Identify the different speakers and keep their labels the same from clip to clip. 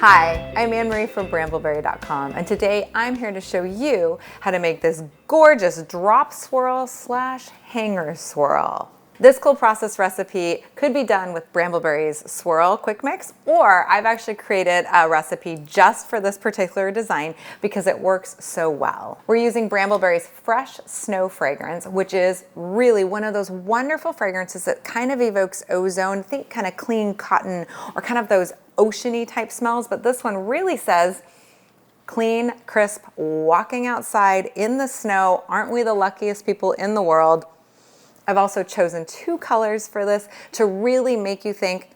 Speaker 1: Hi, I'm Anne-Marie from Brambleberry.com, and today I'm here to show you how to make this gorgeous drop swirl slash hanger swirl. This cold process recipe could be done with Brambleberry's Swirl Quick Mix, or I've actually created a recipe just for this particular design because it works so well. We're using Brambleberry's Fresh Snow fragrance, which is really one of those wonderful fragrances that kind of evokes ozone. Think kind of clean cotton or kind of those oceany type smells, but this one really says clean, crisp, walking outside in the snow. Aren't we the luckiest people in the world? I've also chosen two colors for this to really make you think,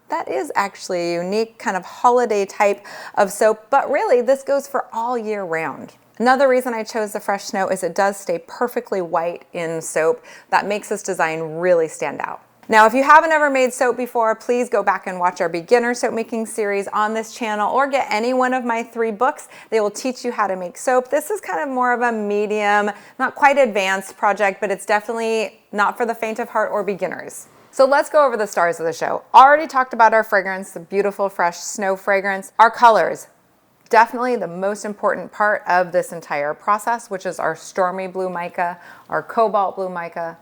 Speaker 1: that is actually a unique kind of holiday type of soap, but really this goes for all year round. Another reason I chose the Fresh Snow is it does stay perfectly white in soap. That makes this design really stand out. Now, if you haven't ever made soap before, please go back and watch our beginner soap making series on this channel, or get any one of my 3 books. They will teach you how to make soap. This is kind of more of a medium, not quite advanced project, but it's definitely not for the faint of heart or beginners. So let's go over the stars of the show. Already talked about our fragrance, the beautiful Fresh Snow fragrance. Our colors, definitely the most important part of this entire process, which is our Stormy Blue Mica, our Cobalt Blue Mica,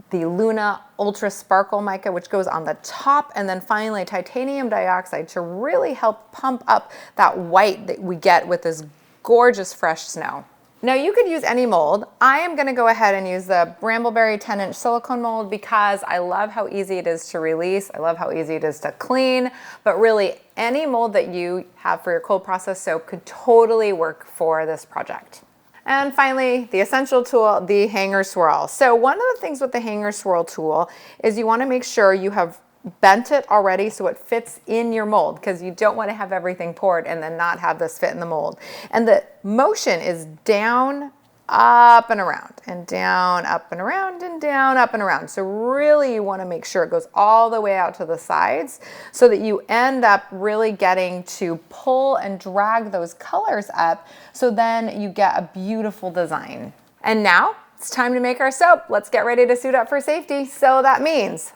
Speaker 1: the Luna UltraSparkle Mica, which goes on the top, and then finally titanium dioxide to really help pump up that white that we get with this gorgeous Fresh Snow. Now you could use any mold. I am gonna go ahead and use the Brambleberry 10-inch silicone mold because I love how easy it is to release. I love how easy it is to clean, but really any mold that you have for your cold process soap could totally work for this project. And finally, the essential tool, the Hanger Swirl. So one of the things with the Hanger Swirl tool is you want to make sure you have bent it already so it fits in your mold, because you don't want to have everything poured and then not have this fit in the mold. And the motion is down, up and around, and down, up and around, and down, up and around. So really you want to make sure it goes all the way out to the sides so that you end up really getting to pull and drag those colors up, so then you get a beautiful design. And now it's time to make our soap. Let's get ready to suit up for safety. So that means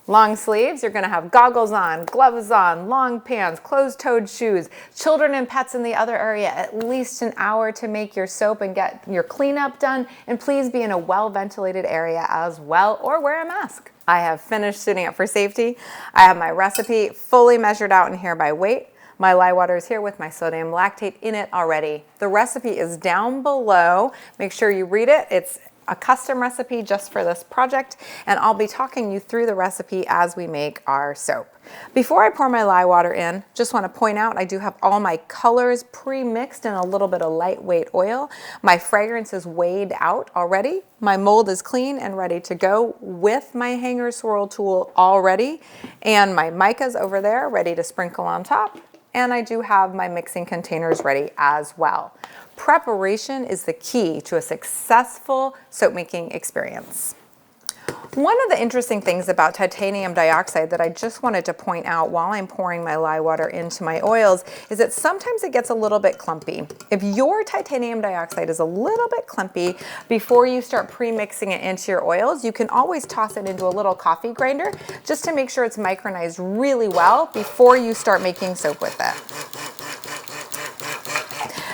Speaker 1: long sleeves, you're gonna have goggles on, gloves on, long pants, closed-toed shoes, children and pets in the other area, at least an hour to make your soap and get your cleanup done, and please be in a well-ventilated area as well, or wear a mask. I have finished suiting up for safety. I have my recipe fully measured out in here by weight. My lye water is here with my sodium lactate in it already. The recipe is down below. Make sure you read it. It's a custom recipe just for this project, and I'll be talking you through the recipe as we make our soap. Before I pour my lye water in, just want to point out I do have all my colors pre-mixed in a little bit of lightweight oil. My fragrance is weighed out already. My mold is clean and ready to go with my Hanger Swirl tool already, and my mica's over there ready to sprinkle on top. And I do have my mixing containers ready as well. Preparation is the key to a successful soap making experience. One of the interesting things about titanium dioxide that I just wanted to point out while I'm pouring my lye water into my oils is that sometimes it gets a little bit clumpy. If your titanium dioxide is a little bit clumpy before you start pre-mixing it into your oils, you can always toss it into a little coffee grinder just to make sure it's micronized really well before you start making soap with it.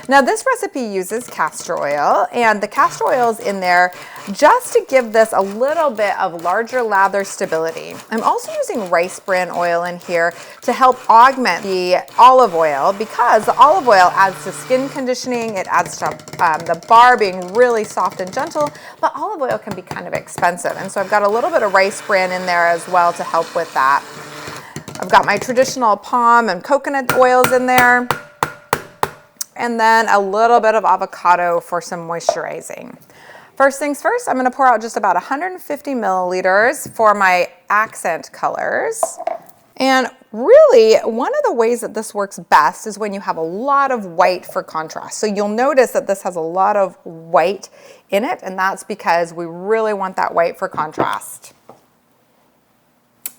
Speaker 1: Now this recipe uses castor oil, and the castor oil is in there just to give this a little bit of larger lather stability. I'm also using rice bran oil in here to help augment the olive oil, because the olive oil adds to skin conditioning, it adds to the bar being really soft and gentle, but olive oil can be kind of expensive. And so I've got a little bit of rice bran in there as well to help with that. I've got my traditional palm and coconut oils in there, and then a little bit of avocado for some moisturizing. First things first, I'm going to pour out just about 150 milliliters for my accent colors. And really, one of the ways that this works best is when you have a lot of white for contrast. So you'll notice that this has a lot of white in it, and that's because we really want that white for contrast.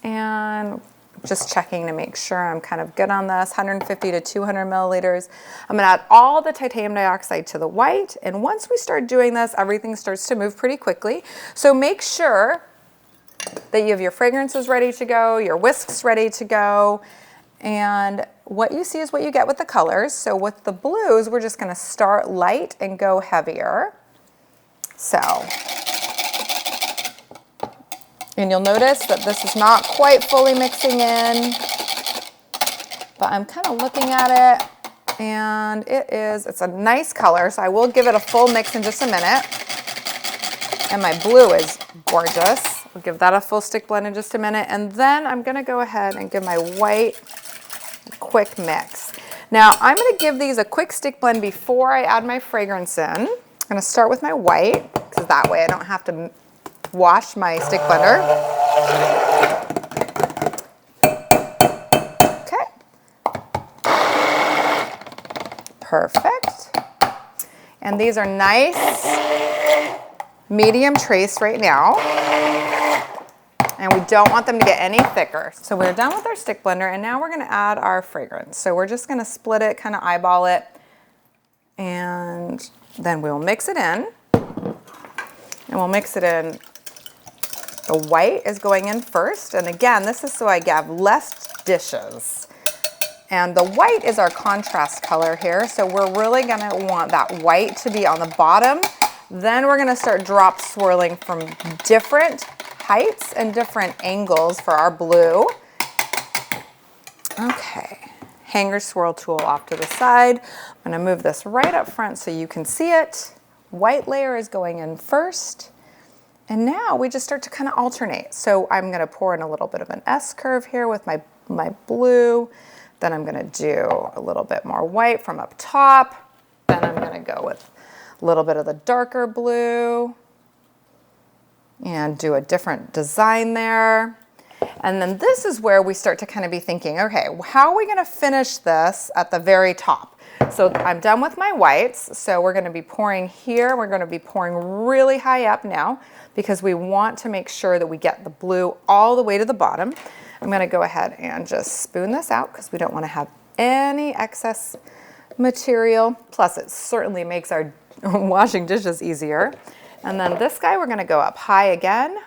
Speaker 1: And just checking to make sure I'm kind of good on this, 150 to 200 milliliters. I'm gonna add all the titanium dioxide to the white, and once we start doing this, everything starts to move pretty quickly. So make sure that you have your fragrances ready to go, your whisks ready to go, And what you see is what you get with the colors. So with the blues, we're just gonna start light and go heavier. So, and you'll notice that this is not quite fully mixing in, but I'm kind of looking at it, and it's a nice color, so I will give it a full mix in just a minute. And my blue is gorgeous. I'll give that a full stick blend in just a minute, and then I'm gonna go ahead and give my white a quick mix. Now, I'm gonna give these a quick stick blend before I add my fragrance in. I'm gonna start with my white, because that way I don't have to wash my stick blender. Okay. Perfect. And these are nice, medium trace right now. And we don't want them to get any thicker. So we're done with our stick blender, and now we're gonna add our fragrance. So we're just gonna split it, kind of eyeball it, and then we'll mix it in. And we'll mix it in. The white is going in first, and again, this is so I have less dishes. And the white is our contrast color here, so we're really gonna want that white to be on the bottom. Then we're gonna start drop swirling from different heights and different angles for our blue. Okay, Hanger Swirl tool off to the side. I'm gonna move this right up front so you can see it. White layer is going in first. And now we just start to kind of alternate. So I'm gonna pour in a little bit of an S curve here with my blue. Then I'm gonna do a little bit more white from up top. Then I'm gonna go with a little bit of the darker blue and do a different design there. And then this is where we start to kind of be thinking, okay, how are we gonna finish this at the very top? So I'm done with my whites. So we're gonna be pouring here. We're gonna be pouring really high up now because we want to make sure that we get the blue all the way to the bottom. I'm gonna go ahead and just spoon this out because we don't wanna have any excess material. Plus it certainly makes our washing dishes easier. And then this guy, we're gonna go up high again.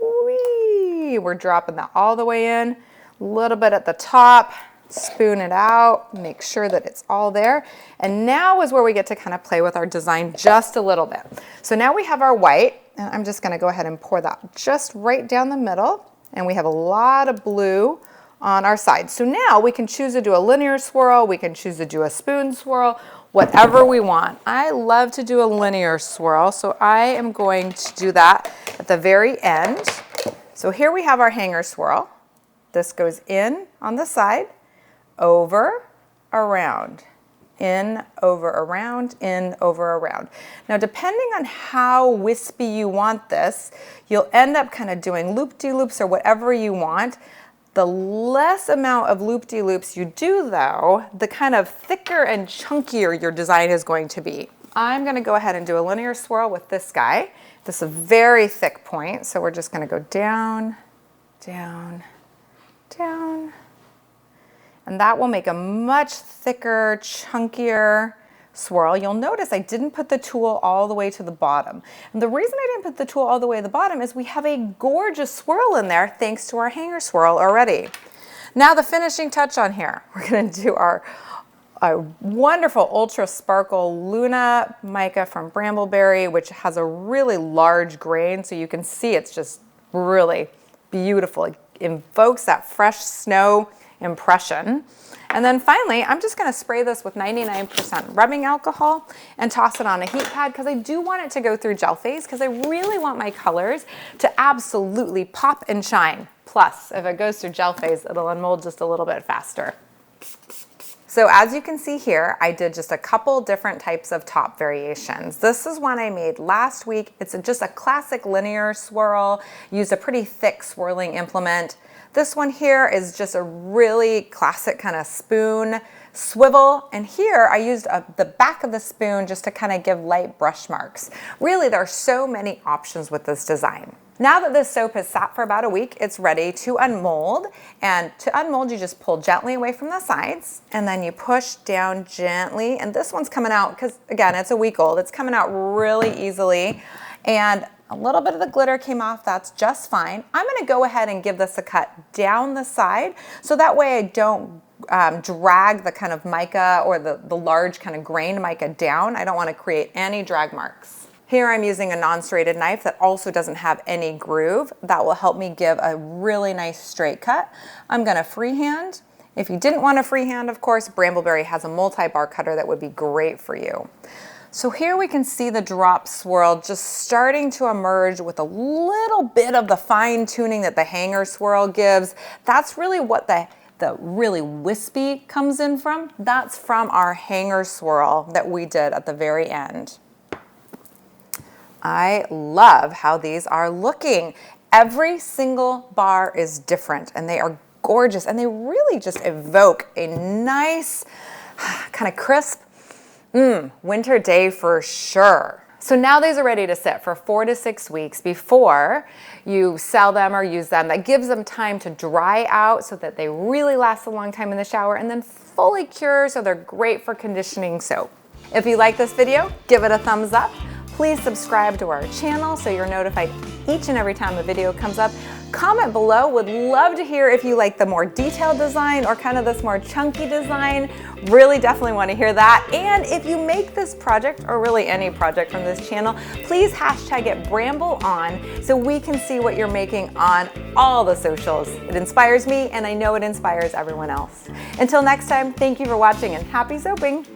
Speaker 1: Whee! We're dropping that all the way in, a little bit at the top, spoon it out, make sure that it's all there. And now is where we get to kind of play with our design just a little bit. So now we have our white, and I'm just gonna go ahead and pour that just right down the middle. And we have a lot of blue on our side. So now we can choose to do a linear swirl, we can choose to do a spoon swirl, whatever we want. I love to do a linear swirl, so I am going to do that at the very end. So here we have our hanger swirl. This goes in on the side, over, around, in, over, around, in, over, around. Now, depending on how wispy you want this, you'll end up kind of doing loop-de-loops or whatever you want. The less amount of loop-de-loops you do though, the kind of thicker and chunkier your design is going to be. I'm gonna go ahead and do a linear swirl with this guy. This is a very thick point, so we're just gonna go down, down, down. And that will make a much thicker, chunkier swirl. You'll notice I didn't put the tool all the way to the bottom. And the reason I didn't put the tool all the way to the bottom is we have a gorgeous swirl in there thanks to our hanger swirl already. Now the finishing touch on here. We're gonna do our wonderful UltraSparkle Luna Mica from Brambleberry, which has a really large grain, so you can see it's just really beautiful. It invokes that fresh snow impression. And then finally, I'm just gonna spray this with 99% rubbing alcohol and toss it on a heat pad because I do want it to go through gel phase because I really want my colors to absolutely pop and shine. Plus, if it goes through gel phase, it'll unmold just a little bit faster. So as you can see here, I did just a couple different types of top variations. This is one I made last week. It's just a classic linear swirl, used a pretty thick swirling implement. This one here is just a really classic kind of spoon swivel. And here I used the back of the spoon just to kind of give light brush marks. Really, there are so many options with this design. Now that this soap has sat for about a week, it's ready to unmold. And to unmold, you just pull gently away from the sides and then you push down gently. And this one's coming out, because again, it's a week old, it's coming out really easily. And a little bit of the glitter came off, that's just fine. I'm gonna go ahead and give this a cut down the side, so that way I don't drag the kind of mica or the large kind of grained mica down. I don't want to create any drag marks. Here I'm using a non-serrated knife that also doesn't have any groove. That will help me give a really nice straight cut. I'm going to freehand. If you didn't want to freehand, of course, Brambleberry has a multi-bar cutter that would be great for you. So here we can see the drop swirl just starting to emerge with a little bit of the fine tuning that the hanger swirl gives. That's really what the really wispy comes in from. That's from our hanger swirl that we did at the very end. I love how these are looking. Every single bar is different and they are gorgeous and they really just evoke a nice kind of crisp winter day for sure. So now these are ready to sit for 4 to 6 weeks before you sell them or use them. That gives them time to dry out so that they really last a long time in the shower and then fully cure so they're great for conditioning soap. If you like this video, give it a thumbs up. Please subscribe to our channel so you're notified each and every time a video comes up. Comment below, would love to hear if you like the more detailed design or kind of this more chunky design. Really definitely want to hear that. And if you make this project or really any project from this channel, please hashtag it Bramble on so we can see what you're making on all the socials. It inspires me and I know it inspires everyone else. Until next time, thank you for watching and happy soaping.